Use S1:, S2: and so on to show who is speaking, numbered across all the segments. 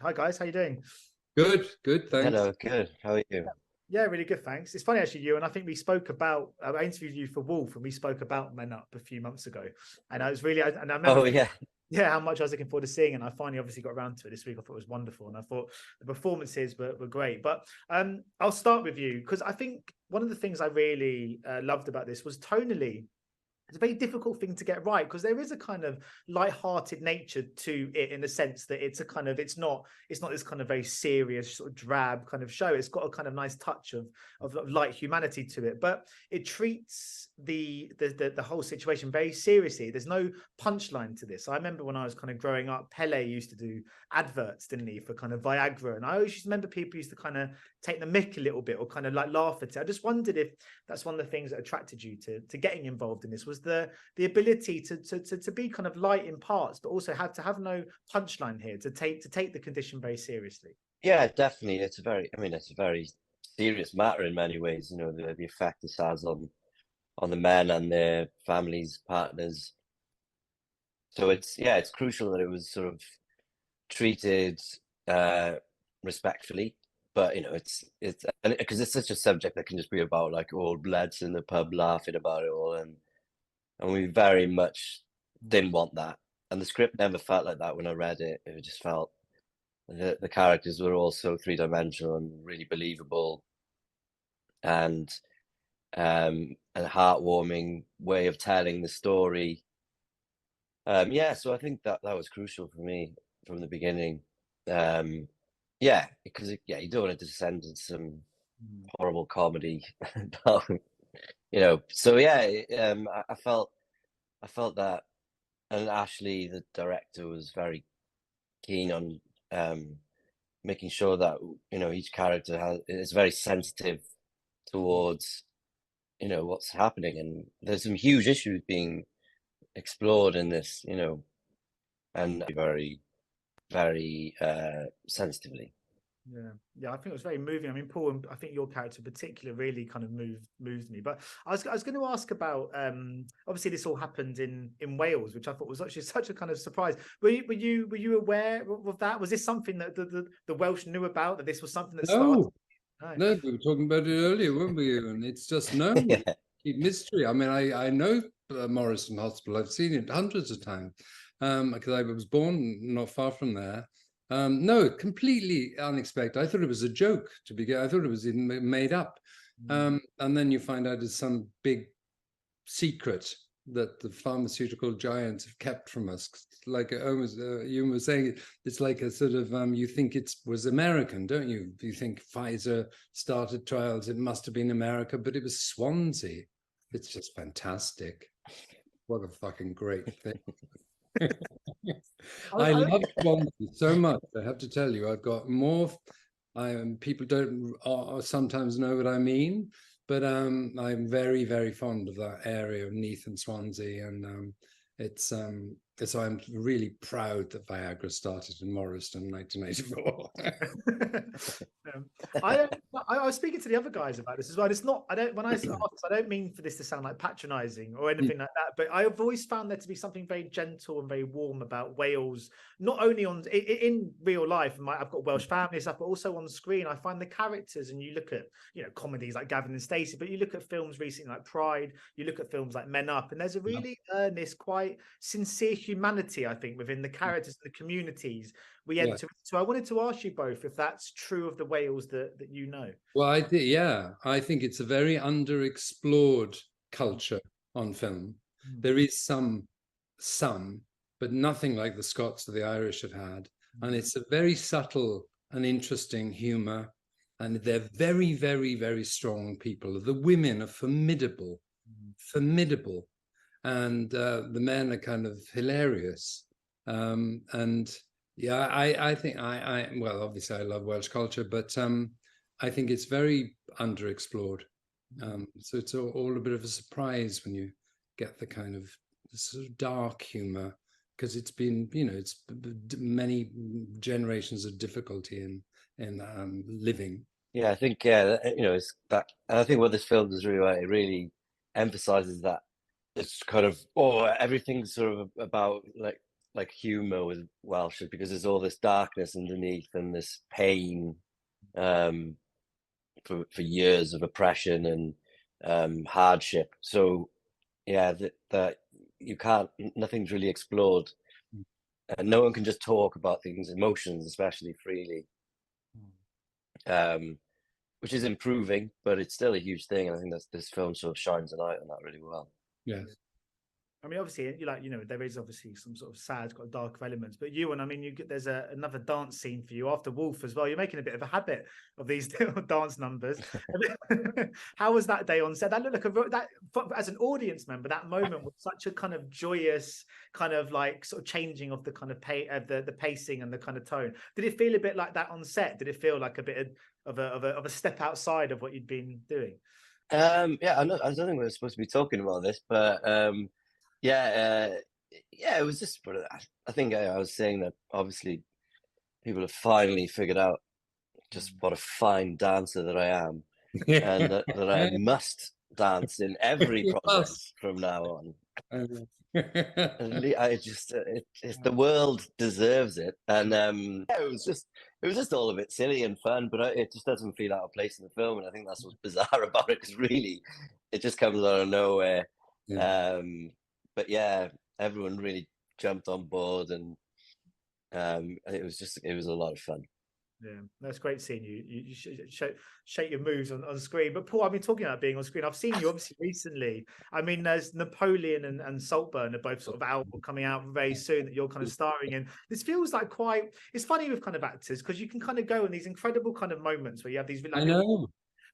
S1: Hi guys, how you doing?
S2: Good, thanks.
S3: Hello, good. How are you?
S1: Yeah, really good, thanks. It's funny actually, you and I think we spoke about. I interviewed you for Wolf, and we spoke about Men Up a few months ago, and I was really, and I remember,
S3: Oh yeah.
S1: yeah, how much I was looking forward to seeing, and I finally obviously got around to it this week. I thought it was wonderful, and I thought the performances were great. But I'll start with you because I think one of the things I really loved about this was tonally. It's a very difficult thing to get right because there is a kind of light-hearted nature to it in the sense that it's a kind of it's not this kind of very serious sort of drab kind of show. It's got a kind of nice touch of light humanity to it, but it treats the whole situation very seriously. There's no punchline to this. I remember when I was kind of growing up, Pele used to do adverts, didn't he, for kind of Viagra, and I always just remember people used to kind of take the mick a little bit or kind of like laugh at it. I just wondered if that's one of the things that attracted you to getting involved in this was the ability to be kind of light in parts, but also have to have no punchline here to take the condition very seriously.
S3: Yeah, definitely. It's a very serious matter in many ways, the effect this has on the men and their families, partners. So it's crucial that it was sort of treated respectfully, but it's because it's such a subject that can just be about like old lads in the pub laughing about it all, and we very much didn't want that. And the script never felt like that when I read it. It just felt the characters were all so three-dimensional and really believable, and a heartwarming way of telling the story. Yeah, so I think that was crucial for me from the beginning. Yeah, because you don't want to descend into some horrible comedy, So yeah, I felt that, and Ashley, the director, was very keen on making sure that each character is very sensitive towards what's happening, and there's some huge issues being explored in this, and very very sensitively.
S1: Yeah, I think it was very moving. I mean, Paul, and I think your character in particular really kind of moved me. But I was going to ask about obviously this all happened in Wales, which I thought was actually such a kind of surprise. Were you aware of that? Was this something that the Welsh knew about, that this was something that started?
S2: No,
S1: No.
S2: no, we were talking about it earlier, weren't we? And it's just known,
S3: Yeah.
S2: keep mystery. I mean, I know Morrison Hospital. I've seen it hundreds of times because I was born not far from there. No, completely unexpected. I thought it was a joke to begin. I thought it was even made up. And then you find out it's some big secret that the pharmaceutical giants have kept from us. Like almost you were saying, it's like a sort of you think it was American, don't you? You think Pfizer started trials, it must have been America, but it was Swansea. It's just fantastic. What a fucking great thing. I love Swansea so much. I have to tell you, I've got more. People don't sometimes know what I mean, but I'm very, very fond of that area of Neath and Swansea, and so I'm really proud that Viagra started in Morriston, 1984.
S1: Um, I was speaking to the other guys about this as well. It's not, I don't, when I ask this, I don't mean for this to sound like patronizing or anything like that, but I've always found there to be something very gentle and very warm about Wales, not only in real life. I've got Welsh family stuff, but also on screen. I find the characters, and you look at, comedies like Gavin and Stacey, but you look at films recently like Pride, you look at films like Men Up, and there's a really earnest, quite sincere humanity, I think, within the characters and the communities we
S2: Yeah.
S1: enter. So I wanted to ask you both if that's true of the Wales that you know.
S2: Well, I think it's a very underexplored culture on film. There is some, but nothing like the Scots or the Irish have had. And it's a very subtle and interesting humor. And they're very, very, very strong people. The women are formidable, formidable. And the men are kind of hilarious. And yeah, I think well, obviously I love Welsh culture, but I think it's very underexplored. So it's all a bit of a surprise when you get the kind of sort of dark humor, because it's been, it's many generations of difficulty in living.
S3: Yeah, I think it's that, and I think what this film does really well, it really emphasizes that it's kind of everything's sort of about like like humor with Welsh is because there's all this darkness underneath and this pain for years of oppression and hardship. So yeah, that you can't, nothing's really explored, and no one can just talk about things, emotions especially, freely, which is improving, but it's still a huge thing, and I think that's, this film sort of shines a light on that really well.
S2: Yes.
S1: I mean, obviously, you like, you know, there is obviously some sort of sad, got darker elements. But you, and I mean, you get, there's another dance scene for you after Wolf as well. You're making a bit of a habit of these dance numbers. How was that day on set? That looked like that, as an audience member, that moment was such a kind of joyous, kind of like sort of changing of the kind of the pacing and the kind of tone. Did it feel a bit like that on set? Did it feel like a bit of a step outside of what you'd been doing?
S3: Yeah, I don't think we were supposed to be talking about this, but yeah, yeah, it was just. I think I was saying that obviously people have finally figured out just what a fine dancer that I am, and that I must dance in every project from now on. I just, the world deserves it, and yeah, it was just all a bit silly and fun, but it just doesn't feel out of place in the film, and I think that's what's bizarre about it, because really, it just comes out of nowhere. Yeah. But yeah, everyone really jumped on board, and it was a lot of fun.
S1: Yeah, that's great seeing you. You shake your moves on screen. But Paul, I've been talking about being on screen. I've seen you obviously recently. I mean, there's Napoleon and Saltburn are both sort of out or coming out very soon that you're kind of starring in. This feels like quite. It's funny with kind of actors because you can kind of go in these incredible kind of moments where you have these. Like,
S2: I know.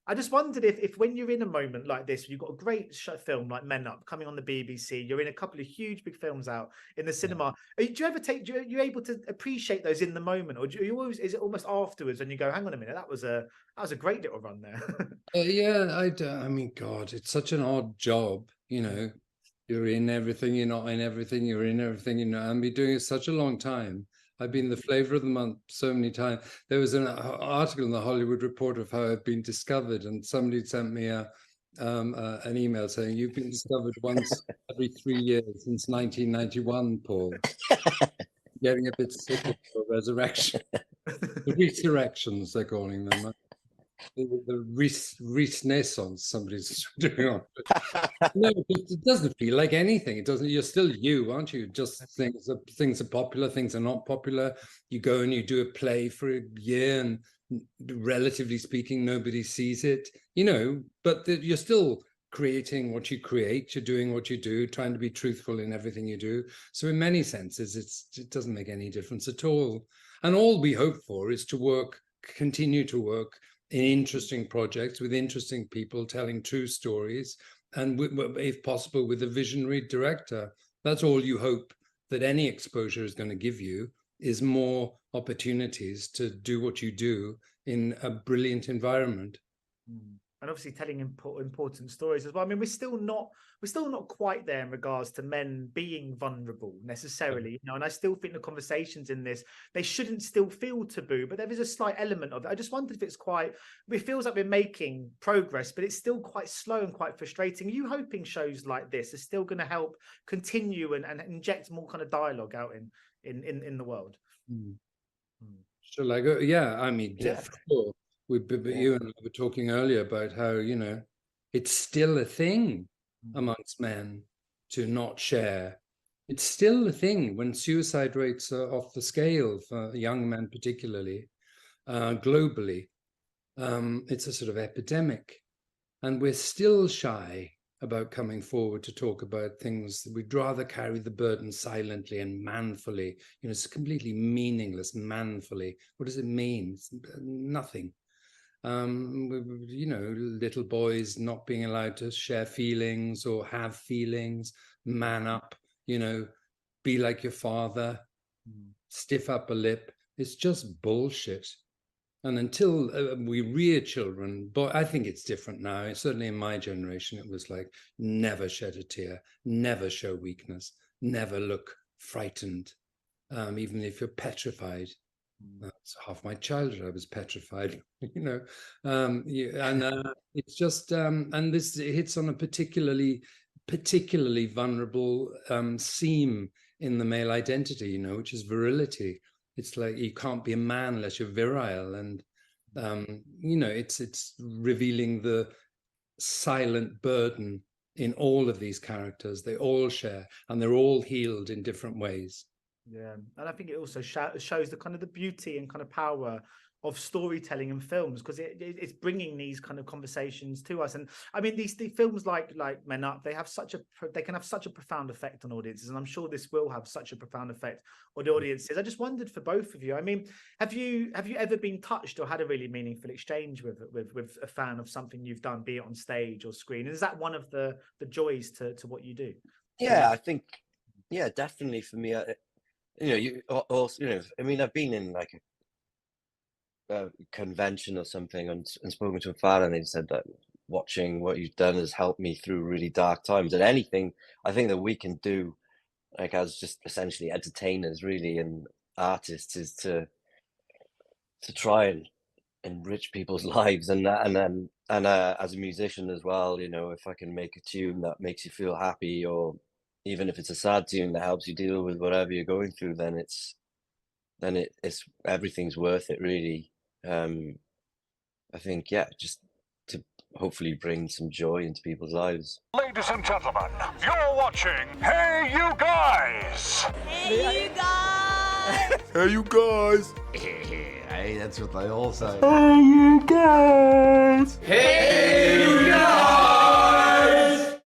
S1: I just wondered if when you're in a moment like this, you've got a great film like Men Up coming on the BBC, you're in a couple of huge big films out in the cinema. Do you ever take? Are you able to appreciate those in the moment, or do you always? Is it almost afterwards when you go, "Hang on a minute, that was a great little run there."
S2: Yeah, I mean, God, it's such an odd job, you know. You're in everything, you're not in everything, you're in everything, you know. I've been doing it such a long time. I've been the flavor of the month so many times. There was an article in the Hollywood Reporter of how I've been discovered, and somebody sent me an email saying, "You've been discovered once every 3 years since 1991, Paul." Getting a bit sick of the resurrection. The resurrections, they're calling them. The Renaissance, somebody's doing on. No, it doesn't feel like anything. It doesn't. You're still you, aren't you? Just things are popular, things are not popular. You go and you do a play for a year, and relatively speaking, nobody sees it. You know, but you're still creating what you create. You're doing what you do, trying to be truthful in everything you do. So, in many senses, it doesn't make any difference at all. And all we hope for is to continue to work in interesting projects with interesting people telling true stories, and if possible with a visionary director. That's all you hope that any exposure is going to give you, is more opportunities to do what you do in a brilliant environment.
S1: And obviously telling important stories as well. I mean, we're still not quite there in regards to men being vulnerable necessarily, you know. And I still think the conversations in this, they shouldn't still feel taboo, but there is a slight element of it. I just wondered if it feels like we're making progress, but it's still quite slow and quite frustrating. Are you hoping shows like this are still going to help continue and inject more kind of dialogue out in the world?
S2: Shall I go? Yeah, I mean, yeah. Sure. You and I were talking earlier about how, you know, it's still a thing amongst men to not share. It's still a thing when suicide rates are off the scale for young men, particularly globally. It's a sort of epidemic, and we're still shy about coming forward to talk about things. We'd rather carry the burden silently and manfully. You know, it's completely meaningless. Manfully, what does it mean? It's nothing. You know, little boys not being allowed to share feelings or have feelings. Man up, you know, be like your father, stiff upper lip. It's just bullshit. And until we rear children, but I think it's different now. Certainly in my generation, it was like, never shed a tear, never show weakness, never look frightened, even if you're petrified. That's half my childhood. I was petrified, you know. It's just, and this hits on a particularly vulnerable seam in the male identity, you know, which is virility. It's like you can't be a man unless you're virile, and you know, it's revealing the silent burden in all of these characters. They all share, and they're all healed in different ways.
S1: Yeah, and I think it also shows the kind of the beauty and kind of power of storytelling in films, because it's bringing these kind of conversations to us. And I mean, these films like Men Up, they can have such a profound effect on audiences, and I'm sure this will have such a profound effect on the audiences. I just wondered for both of you, I mean, have you ever been touched or had a really meaningful exchange with a fan of something you've done, be it on stage or screen? And is that one of the joys to what you do?
S3: Yeah, I think, yeah, definitely for me. You know, you also, you know, I mean, I've been in like a convention or something and spoken to a fan, and they said that watching what you've done has helped me through really dark times. And anything I think that we can do, like as just essentially entertainers, really, and artists, is to try and enrich people's lives. And as a musician as well, you know, if I can make a tune that makes you feel happy, or even if it's a sad tune that helps you deal with whatever you're going through, then it's everything's worth it, really. I think, yeah, just to hopefully bring some joy into people's lives.
S4: Ladies and gentlemen, you're watching Hey You Guys!
S5: Hey, you guys!
S4: Hey you guys!
S6: Hey, that's what they all say.
S4: Hey you guys!
S6: Hey, you guys!